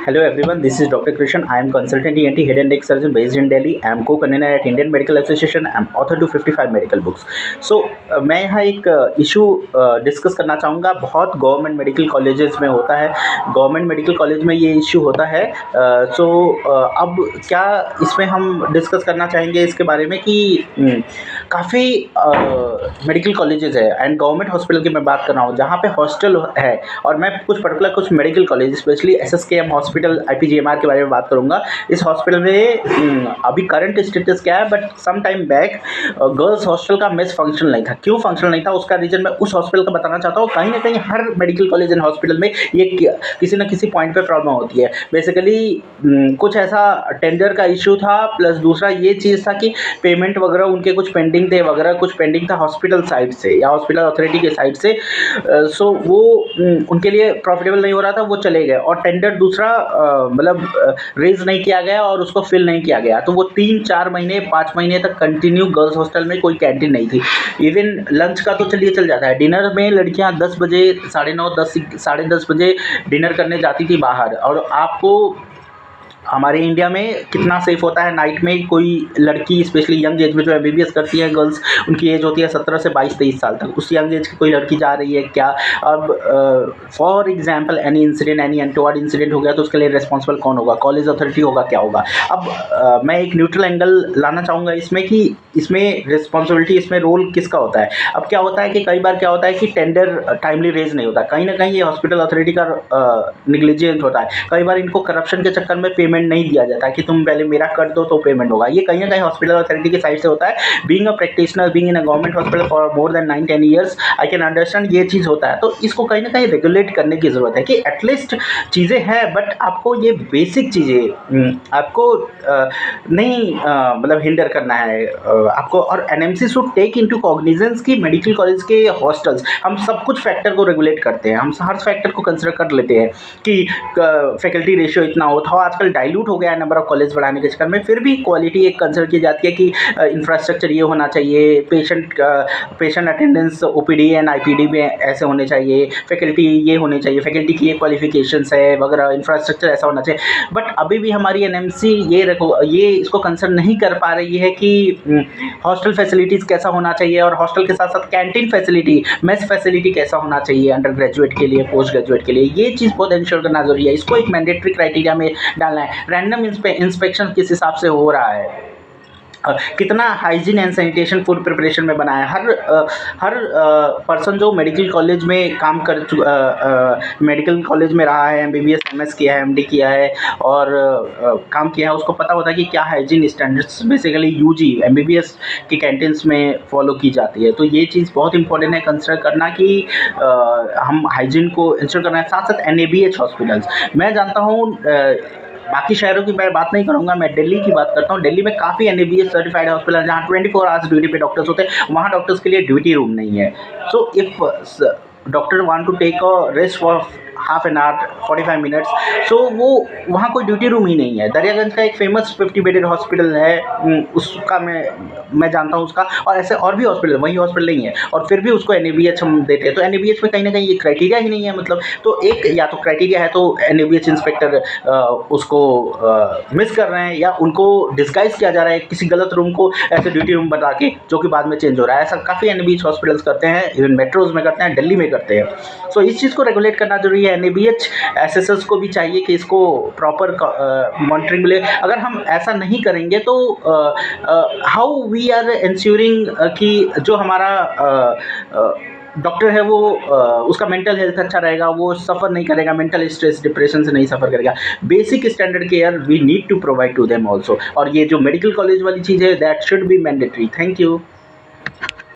Hello everyone, this is Dr. Krishan. I am consultant ENT head and neck surgeon based in Delhi. I am co-convener at Indian Medical Association. I am author to 55 medical books. So मैं यहाँ एक issue discuss करना चाहूँगा. बहुत government medical colleges में होता है, government medical college में ये इशू होता है. अब क्या इसमें हम डिस्कस करना चाहेंगे इसके बारे में कि काफ़ी मेडिकल कॉलेजेस है एंड गवर्नमेंट हॉस्पिटल की मैं बात कर रहा हूँ जहाँ पे हॉस्टल है, और मैं कुछ medical college specially SSKM hospital IPGMR के बारे में बात करूँगा. इस हॉस्पिटल में अभी करंट स्टेटस क्या है, but some time back girls hostel का मेस फंक्शन नहीं था. क्यों फंक्शन नहीं था उसका रीज़न मैं उस हॉस्पिटल का बताना चाहता हूँ. कहीं ना कहीं हर मेडिकल कॉलेज एंड हॉस्पिटल में ये किसी न किसी पॉइंट पे प्रॉब्लम होती है. बेसिकली कुछ ऐसा टेंडर का इशू था, प्लस दूसरा ये चीज़ था कि पेमेंट वगैरह उनके कुछ पेंडिंग थे वगैरह, कुछ पेंडिंग था हॉस्पिटल साइड से या हॉस्पिटल अथॉरिटी के साइड से. सो वो उनके लिए प्रॉफिटेबल नहीं हो रहा था, वो चले गए. और टेंडर दूसरा रेज नहीं किया गया और उसको फिल नहीं किया गया. तो वो 3-4 महीने 5 महीने तक कंटिन्यू गर्ल्स हॉस्टल में कोई कैंटीन नहीं थी. इवन लंच का तो चलिए चल जाता है, डिनर में लड़कियां 10 बजे 9:30 10 साढ़े 10 बजे डिनर करने जाती थी बाहर. और आपको हमारे इंडिया में कितना सेफ़ होता है नाइट में कोई लड़की स्पेशली यंग एज में जो MBBS करती है गर्ल्स, उनकी एज होती है 17 से 22-23 साल तक. उस यंग एज की कोई लड़की जा रही है क्या? अब for example any incident, any untoward incident हो गया तो उसके लिए रिस्पॉन्सिबल कौन होगा? कॉलेज अथॉरिटी होगा, क्या होगा? अब मैं एक न्यूट्रल एंगल लाना चाहूँगा इसमें कि इसमें रिस्पॉन्सिबिलिटी, इसमें रोल किसका होता है. अब क्या होता है कि कई बार क्या होता है कि टेंडर टाइमली रेज नहीं होता. कहीं ना कहीं ये हॉस्पिटल अथॉरिटी का निग्लिजेंस होता है. कई बार इनको करप्शन के चक्कर में पेमेंट नहीं दिया जाता कि तुम पहले मेरा कर दो तो पेमेंट होगा. ये कहीं ना कहीं हॉस्पिटल अथॉरिटी की साइड से होता है. Being a practitioner, being in a government hospital for more than 9-10 years, I can understand ये चीज़ होता है. तो इसको कहीं ना कहीं रेगुलेट करने की ज़रूरत है कि एटलीस्ट चीज़ें हैं, बट आपको ये बेसिक चीज़ें आपको नहीं मतलब हिंडर करना है आपको. और NMC should take into cognizance की मेडिकल कॉलेज के हॉस्टल्स, हम सब कुछ फैक्टर को रेगुलेट करते हैं, हम हर फैक्टर को कंसिडर कर लेते हैं कि फैकल्टी रेशियो इतना होता हो. आजकल डाइल्यूट हो गया है नंबर ऑफ कॉलेज बढ़ाने के चक्कर में, फिर भी क्वालिटी एक कंसिडर की जाती है कि इंफ्रास्ट्रक्चर ये होना चाहिए, patient attendance OPD and IPD में ऐसे होने चाहिए, फैकल्टी ये होने चाहिए, फैकल्टी की ये क्वालिफिकेशंस है वगैरह, इंफ्रास्ट्रक्चर ऐसा होना चाहिए. बट अभी भी हमारी NMC ये इसको कंसिडर नहीं कर पा रही है कि हॉस्टल फैसिलिटीज़ कैसा होना चाहिए और हॉस्टल के साथ साथ कैंटीन फैसिलिटी, मेस फैसिलिटी कैसा होना चाहिए अंडर ग्रेजुएट के लिए, पोस्ट ग्रेजुएट के लिए. ये चीज़ बहुत इंश्योर करना जरूरी है. इसको एक मैंडेटरी क्राइटेरिया में डालना है. रैंडम इंस्पेक्शन किस हिसाब से हो रहा है, कितना hygiene and sanitation food preparation में बना है. हर पर्सन जो मेडिकल कॉलेज में काम मेडिकल कॉलेज में रहा है, MBBS MS किया है, MD किया है और काम किया है, उसको पता होता है कि क्या hygiene standards basically UG MBBS की कैंटीन्स में फॉलो की जाती है. तो ये चीज़ बहुत इंपॉर्टेंट है कंसिडर करना कि हम हाइजीन को इंश्योर करना है. साथ साथ NABH हॉस्पिटल्स, मैं जानता हूँ बाकी शहरों की मैं बात नहीं करूँगा, मैं दिल्ली की बात करता हूँ. दिल्ली में काफ़ी NABH सर्टिफाइड हॉस्पिटल है जहाँ 24 आवर्स ड्यूटी पे डॉक्टर्स होते हैं. वहाँ डॉक्टर्स के लिए ड्यूटी रूम नहीं है. So if doctor want to take a rest for half an hour 45 minutes, so वो वहाँ कोई ड्यूटी रूम ही नहीं है. दरियागंज का एक फेमस 50 बेडेड हॉस्पिटल है, उसका मैं जानता हूँ उसका, और ऐसे और भी हॉस्पिटल, वही हॉस्पिटल नहीं है और फिर भी उसको NABH हम देते हैं. तो NABH में कहीं ना कहीं ये क्राइटेरिया ही नहीं है. मतलब तो एक या तो क्राइटेरिया है तो NABH इंस्पेक्टर उसको मिस कर रहे हैं या उनको डिस्गाइज किया जा रहा है किसी गलत रूम को ऐसे ड्यूटी रूम बता के, जो कि बाद में चेंज हो रहा है. ऐसा काफ़ी NABH हॉस्पिटल्स करते हैं, इवन मेट्रोज में करते हैं, दिल्ली में करते हैं. सो इस चीज़ को रेगुलेट करना जरूरी है. NABH SSS को भी चाहिए कि इसको प्रॉपर मॉनिटरिंग मिले. अगर हम ऐसा नहीं करेंगे तो हाउ वी आर इंश्योरिंग कि जो हमारा डॉक्टर है वो उसका मेंटल हेल्थ अच्छा रहेगा, वो सफ़र नहीं करेगा, मेंटल स्ट्रेस डिप्रेशन से नहीं सफ़र करेगा. Basic standard care we need to provide to them also. और ये जो मेडिकल कॉलेज वाली चीज़ है that should be mandatory. Thank you.